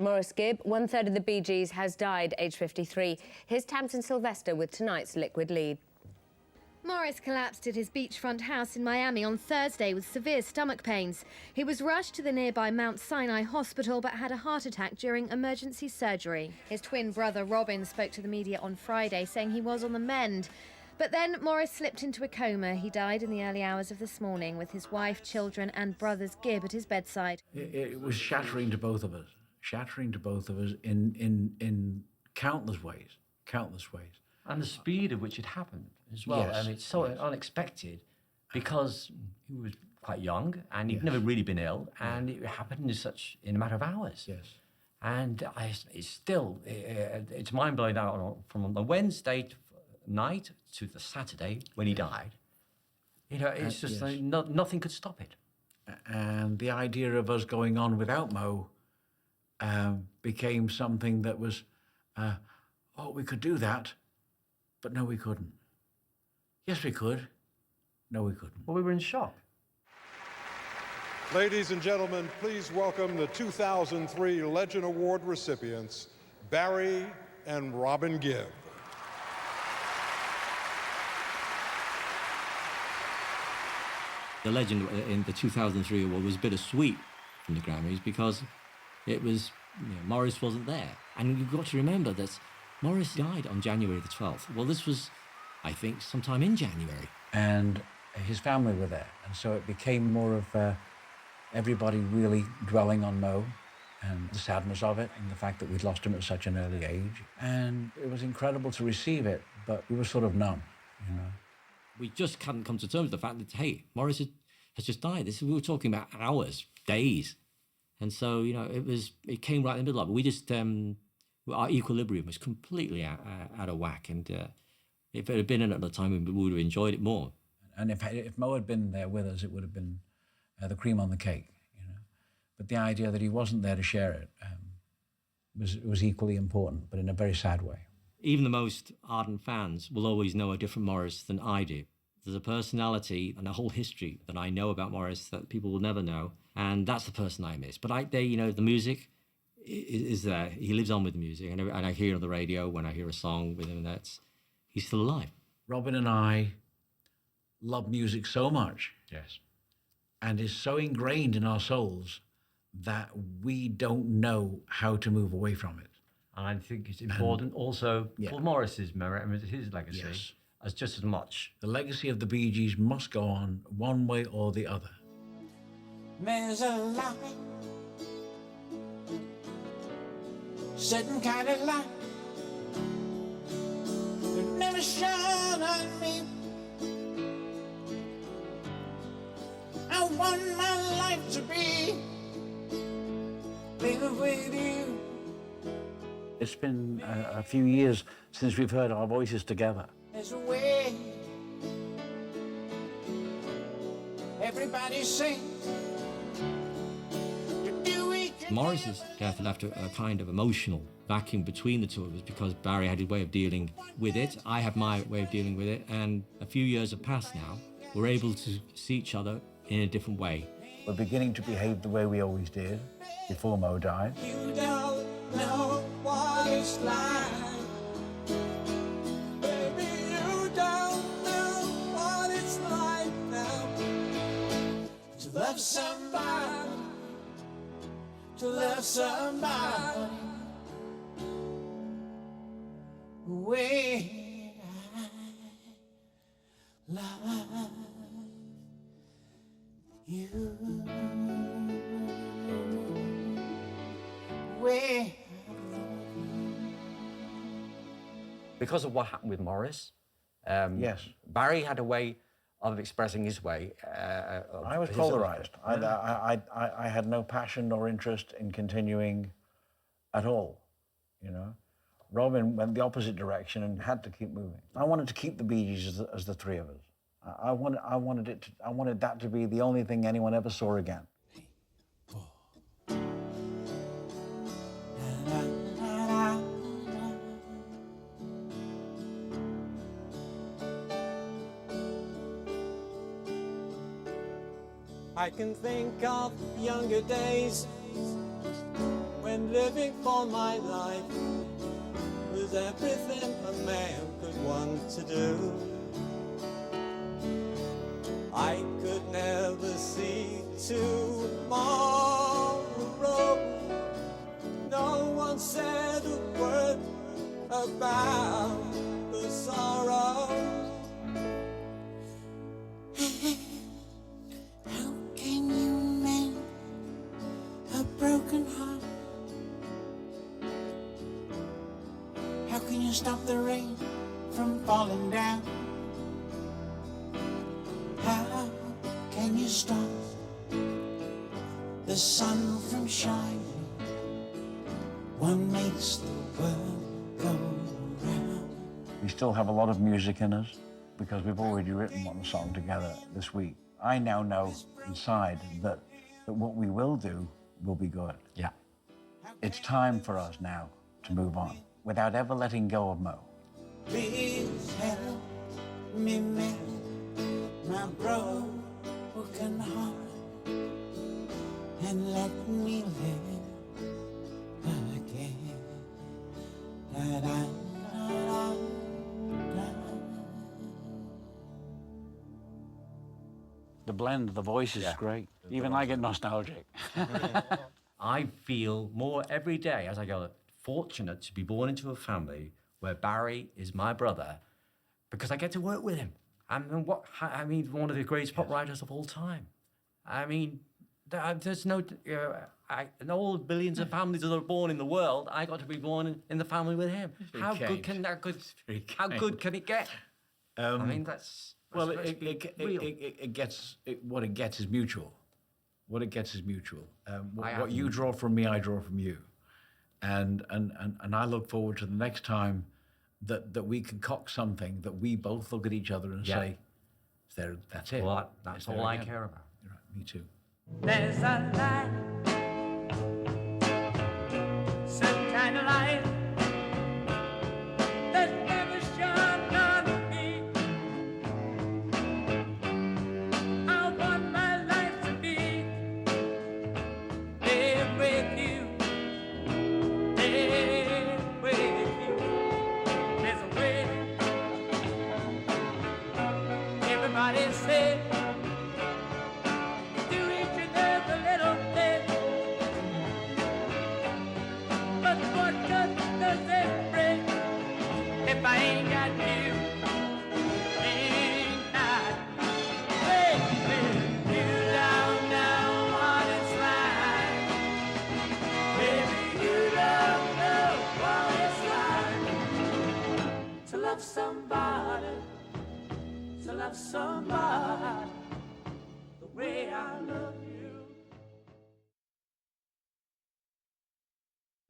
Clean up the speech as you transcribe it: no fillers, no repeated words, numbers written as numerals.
Maurice Gibb, one-third of the Bee Gees, has died, aged 53. Here's Tamsin Sylvester with tonight's Liquid Lead. Maurice collapsed at his beachfront house in Miami on Thursday with severe stomach pains. He was rushed to the nearby Mount Sinai Hospital but had a heart attack during emergency surgery. His twin brother Robin spoke to the media on Friday, saying he was on the mend. But then Maurice slipped into a coma. He died in the early hours of this morning with his wife, children and brothers Gibb at his bedside. It was shattering to both of us in countless ways. And the speed at which it happened as well. Yes. I mean, it's so unexpected because he was quite young and he'd never really been ill, and it happened in a matter of hours. Yes. And it's mind-blowing now from the Wednesday night to the Saturday when he died. You know, it's just like nothing could stop it. And the idea of us going on without Mo became something that was, we could do that, but no, we couldn't. Yes, we could. No, we couldn't. Well, we were in shock. Ladies and gentlemen, please welcome the 2003 Legend Award recipients, Barry and Robin Gibb. The Legend in the 2003 award was bittersweet from the Grammys because it was, Maurice wasn't there. And you've got to remember that Maurice died on January the 12th. Well, this was, I think, sometime in January. And his family were there. And so it became more of everybody really dwelling on Mo and the sadness of it and the fact that we'd lost him at such an early age. And it was incredible to receive it, but we were sort of numb, We just hadn't come to terms with the fact that, hey, Maurice has just died. We were talking about hours, days. And so, it came right in the middle of it. We just, our equilibrium was completely out of whack. And if it had been in at the time, we would have enjoyed it more. And if Mo had been there with us, it would have been the cream on the cake, But the idea that he wasn't there to share it was equally important, but in a very sad way. Even the most ardent fans will always know a different Maurice than I do. There's a personality and a whole history that I know about Maurice that people will never know, and that's the person I miss. But the music is there. He lives on with the music, and I hear it on the radio when I hear a song with him, he's still alive. Robin and I love music so much. Yes. And is so ingrained in our souls that we don't know how to move away from it. And I think it's important also for Maurice's memory, his legacy, as just as much. The legacy of the Bee Gees must go on one way or the other. There's a light, certain kind of light that never shone on me. I want my life to be living with you. It's been a few years since we've heard our voices together. There's a way everybody sings. Maurice's death left a kind of emotional vacuum between the two of us because Barry had his way of dealing with it. I have my way of dealing with it, and a few years have passed now. We're able to see each other in a different way. We're beginning to behave the way we always did before Mo died. You don't know what it's like. Baby, you don't know what it's like now to love somebody, to love somebody the way I love you. Way. Because of what happened with Maurice, Yes. Barry had a way of expressing his way. I was polarized. I had no passion nor interest in continuing at all, Robin went the opposite direction and had to keep moving. I wanted to keep the Bee Gees as the three of us. I wanted that to be the only thing anyone ever saw again. I can think of younger days when living for my life was everything a man could want to do. I could never see tomorrow. No one said a word about the sorrow. How can you mend a broken heart? How can you stop the rain from falling down? How can you stop the sun from shining? One makes the world go round. We still have a lot of music in us because we've already written one song together this week. I now know inside that what we will do will be good. Yeah. It's time for us now to move on without ever letting go of Mo. Please help me mend my broken heart and let me live again. Da-da-da-da-da. The blend of the voices is great. Even I get nostalgic. I feel more every day as I go fortunate to be born into a family where Barry is my brother because I get to work with him. And one of the greatest pop writers of all time. I mean, there's no, in all billions of families that are born in the world, I got to be born in the family with him. How good can it get? I mean, that's Well, real. what it gets is mutual. What it gets is mutual. What you am- draw from me, I draw from you. And I look forward to the next time that we concoct something that we both look at each other and say, that's it. Well, that's It's there all I again." care about. You're right, me too. There's a light, some kind of light that never shone on me. I want my life to be there with you, there with you. There's a way. Everybody say. If I ain't got you, ain't not baby, you don't know what it's like. Baby, you don't know what it's like to love somebody, the way I love you.